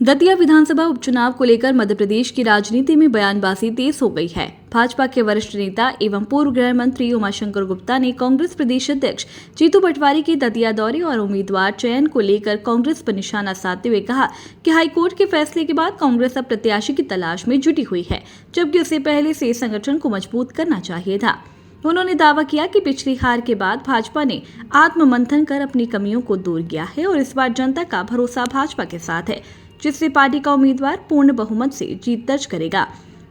दतिया विधानसभा उपचुनाव को लेकर मध्य प्रदेश की राजनीति में बयानबाजी तेज हो गई है। भाजपा के वरिष्ठ नेता एवं पूर्व गृह मंत्री उमाशंकर गुप्ता ने कांग्रेस प्रदेश अध्यक्ष जीतू पटवारी के दतिया दौरे और उम्मीदवार चयन को लेकर कांग्रेस पर निशाना साधते हुए कहा कि हाईकोर्ट के फैसले के बाद कांग्रेस अब प्रत्याशी की तलाश में जुटी हुई है, जबकि उससे पहले से संगठन को मजबूत करना चाहिए था। उन्होंने दावा किया कि पिछली हार के बाद भाजपा ने आत्ममंथन कर अपनी कमियों को दूर किया है और इस बार जनता का भरोसा भाजपा के साथ है, जिससे पार्टी का उम्मीदवार पूर्ण बहुमत से जीत दर्ज करेगा।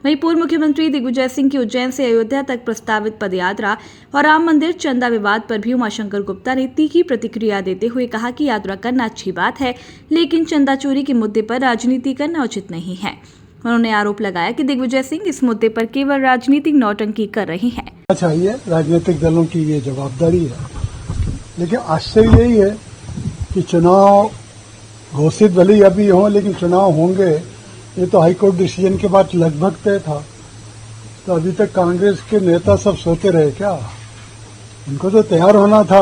वहीं पूर्व मुख्यमंत्री दिग्विजय सिंह की उज्जैन से अयोध्या तक प्रस्तावित पदयात्रा और राम मंदिर चंदा विवाद पर भी उमाशंकर गुप्ता ने तीखी प्रतिक्रिया देते हुए कहा कि यात्रा करना अच्छी बात है, लेकिन चंदा चोरी के मुद्दे पर राजनीति करना उचित नहीं है। उन्होंने आरोप लगाया कि दिग्विजय सिंह इस मुद्दे पर केवल राजनीतिक नौटंकी कर रही हैं। चाहिए राजनीतिक दलों की ये जवाबदारी है, लेकिन आश्चर्य यही है कि चुनाव घोषित भले ही अभी हों, लेकिन चुनाव होंगे ये तो हाईकोर्ट डिसीजन के बाद लगभग तय था। तो अभी तक कांग्रेस के नेता सब सोते रहे क्या? उनको तो तैयार होना था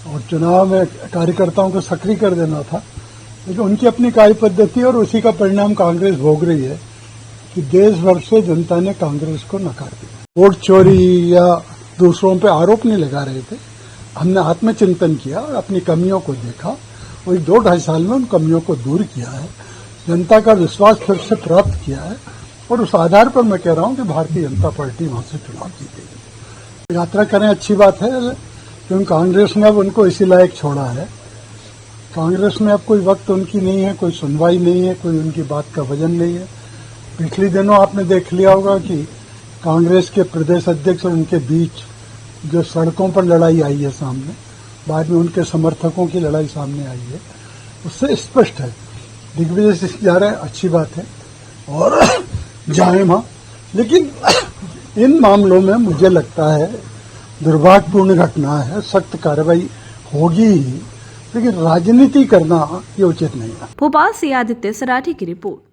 और चुनाव में कार्यकर्ताओं को सक्रिय कर देना था, लेकिन उनकी अपनी कार्य पद्धति और उसी का परिणाम कांग्रेस भोग रही है कि देश भर से जनता ने कांग्रेस को नकार दिया। वोट चोरी या दूसरों पे आरोप नहीं लगा रहे थे। हमने आत्मचिंतन किया और अपनी कमियों को देखा, वही 2-2.5 साल में उन कमियों को दूर किया है, जनता का विश्वास फिर से प्राप्त किया है और उस आधार पर मैं कह रहा हूं कि भारतीय जनता पार्टी वहां से चुनाव जीतेगी। यात्रा करें, अच्छी बात है, क्योंकि कांग्रेस ने अब उनको इसी लायक छोड़ा है। कांग्रेस में अब कोई वक्त उनकी नहीं है, कोई सुनवाई नहीं है, कोई उनकी बात का वजन नहीं है। पिछले दिनों आपने देख लिया होगा कि कांग्रेस के प्रदेश अध्यक्ष और उनके बीच जो सड़कों पर लड़ाई आई है सामने, बाद में उनके समर्थकों की लड़ाई सामने आई है, उससे स्पष्ट है दिग्विजय सिंह जा रहे हैं, अच्छी बात है और जाए वहां, लेकिन इन मामलों में मुझे लगता है दुर्भाग्यपूर्ण घटना है, सख्त कार्रवाई होगी ही, लेकिन राजनीति करना ये उचित नहीं है। भोपाल से आदित्य सराठी की रिपोर्ट।